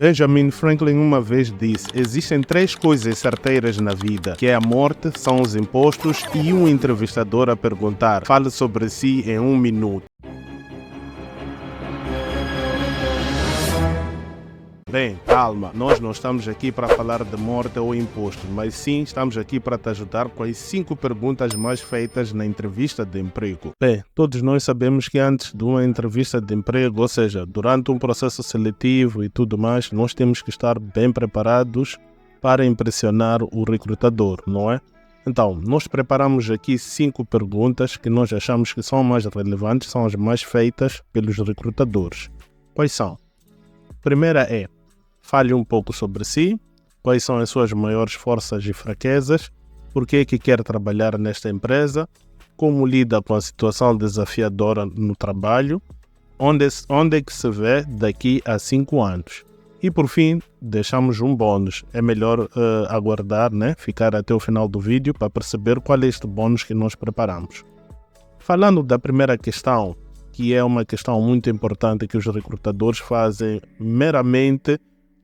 Benjamin Franklin uma vez disse: existem três coisas certeiras na vida, que é a morte, são os impostos e um entrevistador a perguntar: fale sobre si em 1 minuto. Bem, calma, nós não estamos aqui para falar de morte ou imposto, mas sim estamos aqui para te ajudar com as 5 perguntas mais feitas na entrevista de emprego. Bem, todos nós sabemos que antes de uma entrevista de emprego, ou seja, durante um processo seletivo e tudo mais, nós temos que estar bem preparados para impressionar o recrutador, não é? Então, nós preparamos aqui 5 perguntas que nós achamos que são mais relevantes, são as mais feitas pelos recrutadores. Quais são? A primeira é: fale um pouco sobre si, quais são as suas maiores forças e fraquezas, por que é que quer trabalhar nesta empresa, como lida com a situação desafiadora no trabalho, onde é que se vê daqui a 5 anos. E por fim, deixamos um bônus. É melhor aguardar, né? Ficar até o final do vídeo para perceber qual é este bônus que nós preparamos. Falando da primeira questão, que é uma questão muito importante que os recrutadores fazem meramente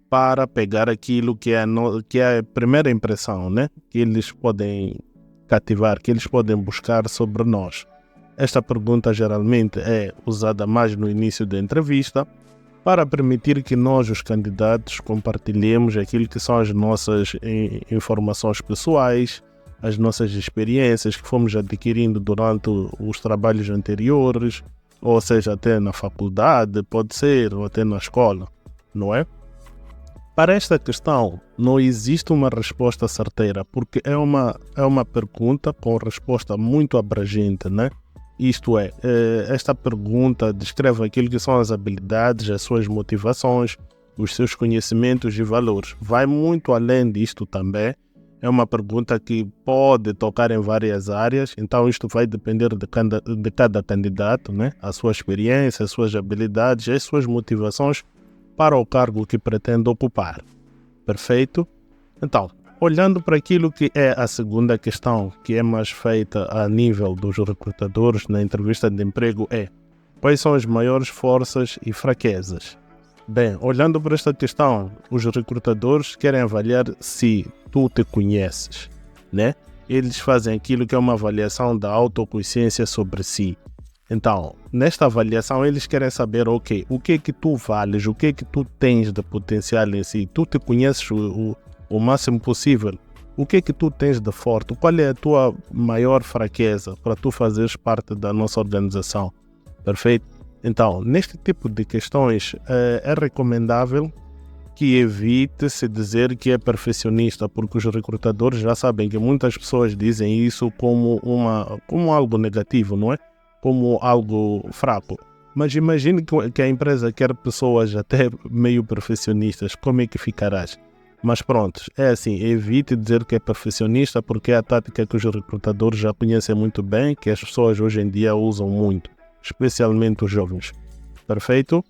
para pegar aquilo que é a primeira impressão, né? Que eles podem cativar, que eles podem buscar sobre nós. Esta pergunta geralmente é usada mais no início da entrevista para permitir que nós, os candidatos, compartilhemos aquilo que são as nossas informações pessoais, as nossas experiências que fomos adquirindo durante os trabalhos anteriores, ou seja, até na faculdade, pode ser, ou até na escola, não é? Para esta questão, não existe uma resposta certeira, porque é uma pergunta com resposta muito abrangente, né? Isto é, esta pergunta descreve aquilo que são as habilidades, as suas motivações, os seus conhecimentos e valores. Vai muito além disto também. É uma pergunta que pode tocar em várias áreas, então isto vai depender de cada candidato, né? A sua experiência, as suas habilidades, as suas motivações para o cargo que pretende ocupar. Perfeito? Então, olhando para aquilo que é a segunda questão, que é mais feita a nível dos recrutadores na entrevista de emprego, é: quais são as maiores forças e fraquezas? Bem, olhando para esta questão, os recrutadores querem avaliar se tu te conheces, né? Eles fazem aquilo que é uma avaliação da autoconsciência sobre si. Então, nesta avaliação, eles querem saber, ok, o que é que tu vales, o que é que tu tens de potencial em si, tu te conheces o máximo possível, o que é que tu tens de forte, qual é a tua maior fraqueza para tu fazeres parte da nossa organização, perfeito? Então, neste tipo de questões, é recomendável que evite-se dizer que é perfeccionista, porque os recrutadores já sabem que muitas pessoas dizem isso como algo negativo, não é? Como algo fraco. Mas imagine que a empresa quer pessoas até meio perfeccionistas, como é que ficarás? Mas pronto, é assim, evite dizer que é perfeccionista, porque é a tática que os recrutadores já conhecem muito bem, que as pessoas hoje em dia usam muito, especialmente os jovens. Perfeito?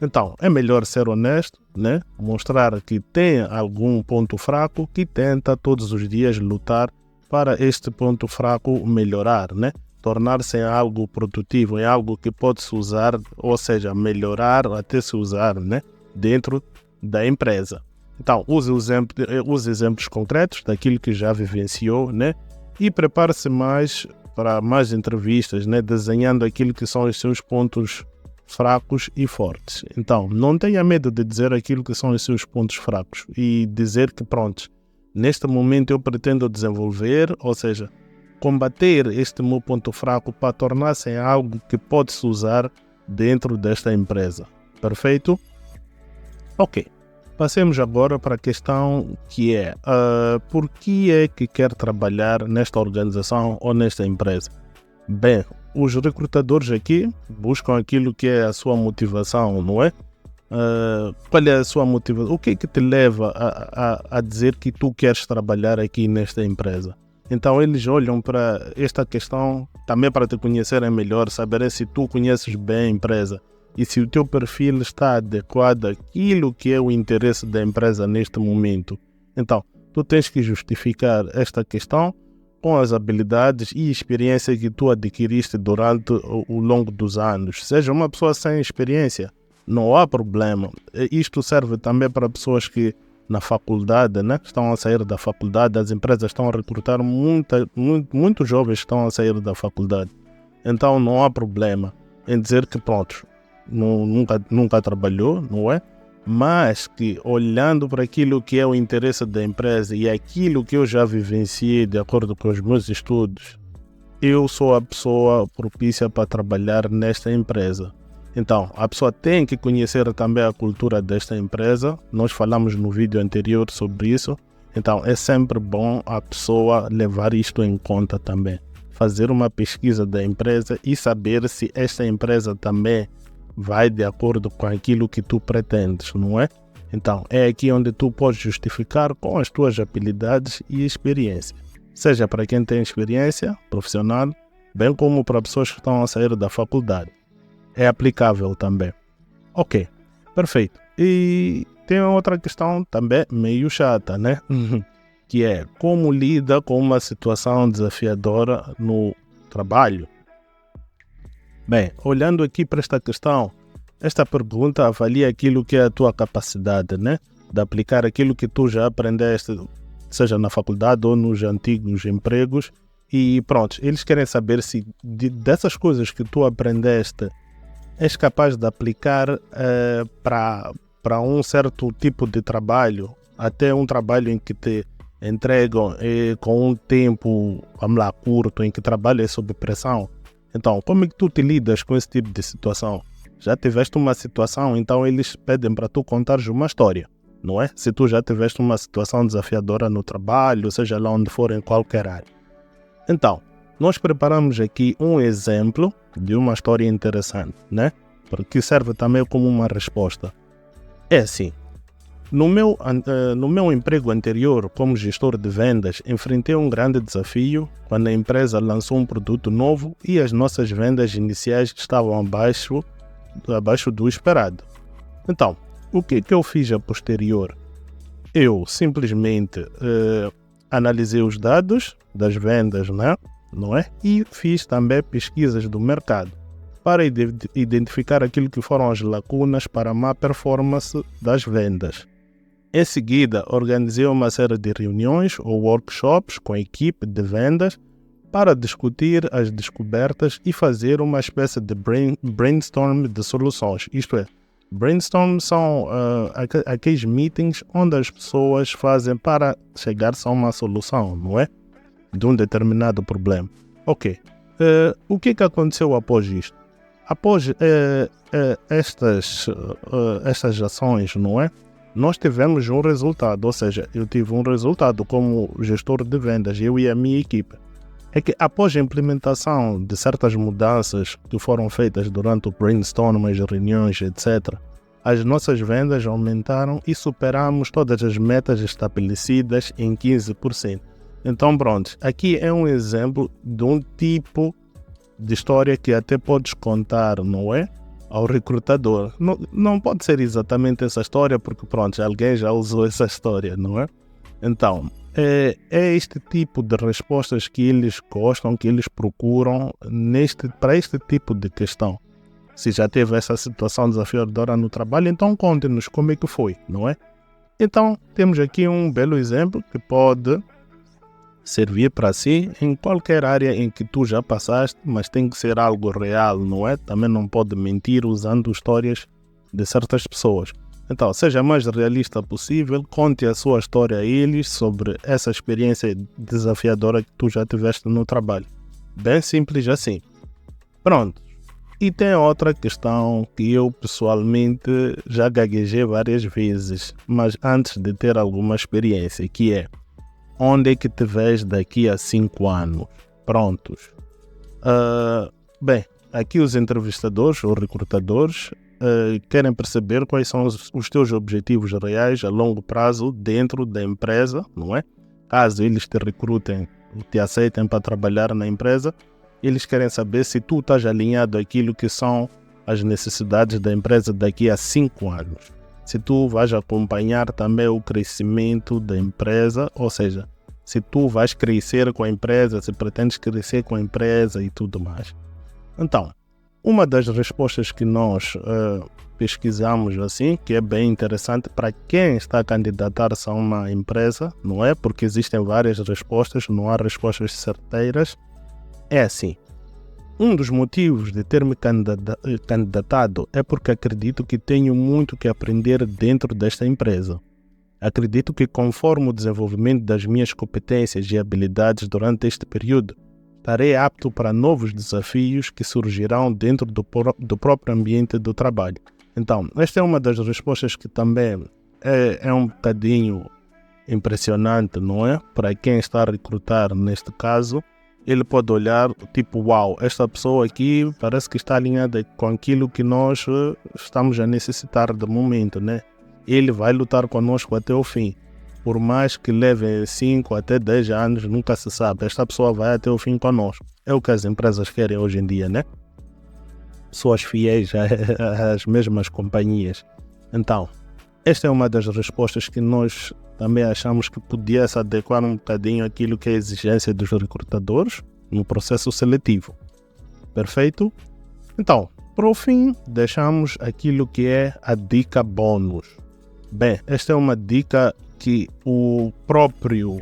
Então, é melhor ser honesto, né? Mostrar que tem algum ponto fraco, que tenta todos os dias lutar para este ponto fraco melhorar, né? Tornar-se em algo produtivo, em algo que pode-se usar, ou seja, melhorar até se usar, né? Dentro da empresa. Então, use exemplos concretos daquilo que já vivenciou, né? E prepare-se mais para mais entrevistas, né? Desenhando aquilo que são os seus pontos fracos e fortes. Então, não tenha medo de dizer aquilo que são os seus pontos fracos e dizer que, pronto, neste momento eu pretendo desenvolver, ou seja, combater este meu ponto fraco para tornar-se em algo que pode-se usar dentro desta empresa. Perfeito? Ok. Passemos agora para a questão que é: por que é que quer trabalhar nesta organização ou nesta empresa? Bem, os recrutadores aqui buscam aquilo que é a sua motivação, não é? Qual é a sua motivação? O que é que te leva a dizer que tu queres trabalhar aqui nesta empresa? Então eles olham para esta questão também para te conhecerem melhor, saberem se tu conheces bem a empresa e se o teu perfil está adequado àquilo que é o interesse da empresa neste momento. Então, tu tens que justificar esta questão com as habilidades e experiência que tu adquiriste durante o longo dos anos. Seja uma pessoa sem experiência, não há problema. Isto serve também para pessoas que na faculdade, né, estão a sair da faculdade. As empresas estão a recrutar muitos jovens que estão a sair da faculdade. Então não há problema em dizer que pronto, nunca trabalhou, não é? Mas que olhando para aquilo que é o interesse da empresa e aquilo que eu já vivenciei de acordo com os meus estudos, eu sou a pessoa propícia para trabalhar nesta empresa. Então, a pessoa tem que conhecer também a cultura desta empresa. Nós falamos no vídeo anterior sobre isso. Então, é sempre bom a pessoa levar isto em conta também. Fazer uma pesquisa da empresa e saber se esta empresa também vai de acordo com aquilo que tu pretendes, não é? Então, é aqui onde tu podes justificar com as tuas habilidades e experiência. Seja para quem tem experiência profissional, bem como para pessoas que estão a sair da faculdade. É aplicável também. Ok, perfeito. E tem outra questão também meio chata, né? Que é como lida com uma situação desafiadora no trabalho. Bem, olhando aqui para esta questão, esta pergunta avalia aquilo que é a tua capacidade, né? De aplicar aquilo que tu já aprendeste, seja na faculdade ou nos antigos empregos. E pronto, eles querem saber se dessas coisas que tu aprendeste, és capaz de aplicar para um certo tipo de trabalho, até um trabalho em que te entregam com um tempo, vamos lá, curto, em que trabalhas sob pressão. Então, como é que tu te lidas com esse tipo de situação? Já tiveste uma situação, então eles pedem para tu contares uma história, não é? Se tu já tiveste uma situação desafiadora no trabalho, seja lá onde for, em qualquer área. Então, nós preparamos aqui um exemplo de uma história interessante, né? Porque serve também como uma resposta. É assim, no meu emprego anterior como gestor de vendas, enfrentei um grande desafio quando a empresa lançou um produto novo e as nossas vendas iniciais estavam abaixo do esperado. Então, o que eu fiz a posterior? Eu simplesmente analisei os dados das vendas, né? Não é? E fiz também pesquisas do mercado para identificar aquilo que foram as lacunas para a má performance das vendas. Em seguida, organizei uma série de reuniões ou workshops com a equipe de vendas para discutir as descobertas e fazer uma espécie de brainstorm de soluções. Isto é, brainstorm são aqueles meetings onde as pessoas fazem para chegar-se a uma solução, não é? De um determinado problema. Ok. O que aconteceu após isto? Após estas ações, não é? Nós tivemos um resultado, ou seja, eu tive um resultado como gestor de vendas, eu e a minha equipe. É que após a implementação de certas mudanças que foram feitas durante o brainstorm, as reuniões, etc., as nossas vendas aumentaram e superamos todas as metas estabelecidas em 15%. Então pronto, aqui é um exemplo de um tipo de história que até podes contar, não é? Ao recrutador. Não pode ser exatamente essa história, porque pronto, alguém já usou essa história, não é? Então, é este tipo de respostas que eles gostam, que eles procuram para este tipo de questão. Se já teve essa situação desafiadora no trabalho, então conte-nos como é que foi, não é? Então, temos aqui um belo exemplo que pode servir para si em qualquer área em que tu já passaste, mas tem que ser algo real, não é? Também não pode mentir usando histórias de certas pessoas. Então, seja mais realista possível, conte a sua história a eles sobre essa experiência desafiadora que tu já tiveste no trabalho. Bem simples assim. Pronto. E tem outra questão que eu pessoalmente já gaguejei várias vezes, mas antes de ter alguma experiência, que é: onde é que te vês daqui a 5 anos? Prontos. Bem, aqui os entrevistadores ou recrutadores querem perceber quais são os teus objetivos reais a longo prazo dentro da empresa, não é? Caso eles te recrutem, te aceitem para trabalhar na empresa, eles querem saber se tu estás alinhado àquilo que são as necessidades da empresa daqui a 5 anos. Se tu vais acompanhar também o crescimento da empresa, ou seja, se tu vais crescer com a empresa, se pretendes crescer com a empresa e tudo mais. Então, uma das respostas que nós pesquisamos assim, que é bem interessante para quem está a candidatar-se a uma empresa, não é? Porque existem várias respostas, não há respostas certeiras. É assim, um dos motivos de ter me candidatado é porque acredito que tenho muito que aprender dentro desta empresa. Acredito que conforme o desenvolvimento das minhas competências e habilidades durante este período, estarei apto para novos desafios que surgirão dentro do próprio ambiente do trabalho. Então, esta é uma das respostas que também é um bocadinho impressionante, não é? Para quem está a recrutar neste caso, ele pode olhar tipo, uau, esta pessoa aqui parece que está alinhada com aquilo que nós estamos a necessitar de momento, né? Ele vai lutar conosco até o fim. Por mais que leve 5 até 10 anos, nunca se sabe. Esta pessoa vai até o fim conosco. É o que as empresas querem hoje em dia, né? Pessoas fiéis às mesmas companhias. Então, esta é uma das respostas que nós também achamos que podia se adequar um bocadinho àquilo que é a exigência dos recrutadores no processo seletivo. Perfeito? Então, para o fim, deixamos aquilo que é a dica bônus. Bem, esta é uma dica que o próprio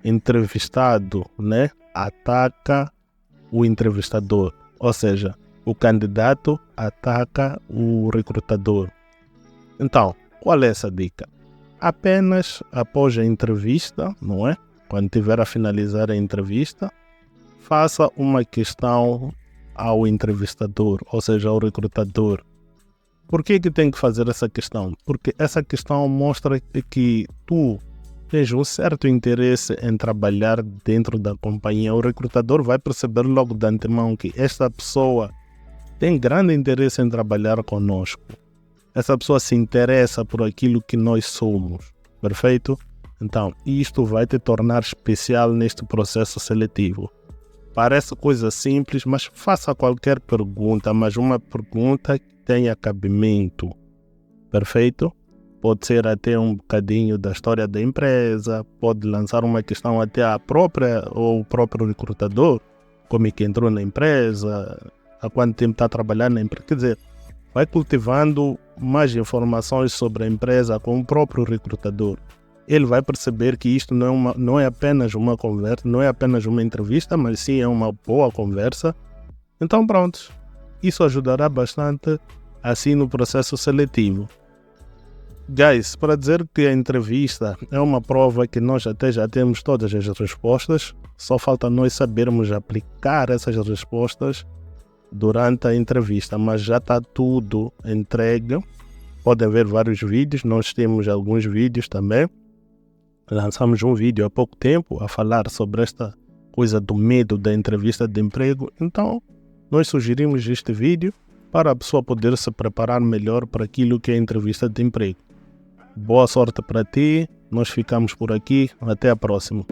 entrevistado, né, ataca o entrevistador. Ou seja, o candidato ataca o recrutador. Então, qual é essa dica? Apenas após a entrevista, não é? Quando tiver a finalizar a entrevista, faça uma questão ao entrevistador, ou seja, ao recrutador. Por que tem que fazer essa questão? Porque essa questão mostra que tu tens um certo interesse em trabalhar dentro da companhia. O recrutador vai perceber logo de antemão que esta pessoa tem grande interesse em trabalhar conosco. Essa pessoa se interessa por aquilo que nós somos, perfeito? Então, isto vai te tornar especial neste processo seletivo. Parece coisa simples, mas faça qualquer pergunta, mas uma pergunta que tenha cabimento, perfeito? Pode ser até um bocadinho da história da empresa, pode lançar uma questão até à própria ou o próprio recrutador, como é que entrou na empresa, há quanto tempo está trabalhando na empresa, quer dizer, vai cultivando mais informações sobre a empresa com o próprio recrutador. Ele vai perceber que isto não é apenas uma conversa, não é apenas uma entrevista, mas sim é uma boa conversa. Então pronto, isso ajudará bastante assim no processo seletivo. Guys, para dizer que a entrevista é uma prova que nós até já temos todas as respostas, só falta nós sabermos aplicar essas respostas durante a entrevista, mas já está tudo entregue. Podem ver vários vídeos, nós temos alguns vídeos também. Lançamos um vídeo há pouco tempo a falar sobre esta coisa do medo da entrevista de emprego. Então, nós sugerimos este vídeo para a pessoa poder se preparar melhor para aquilo que é a entrevista de emprego. Boa sorte para ti, nós ficamos por aqui, até a próxima.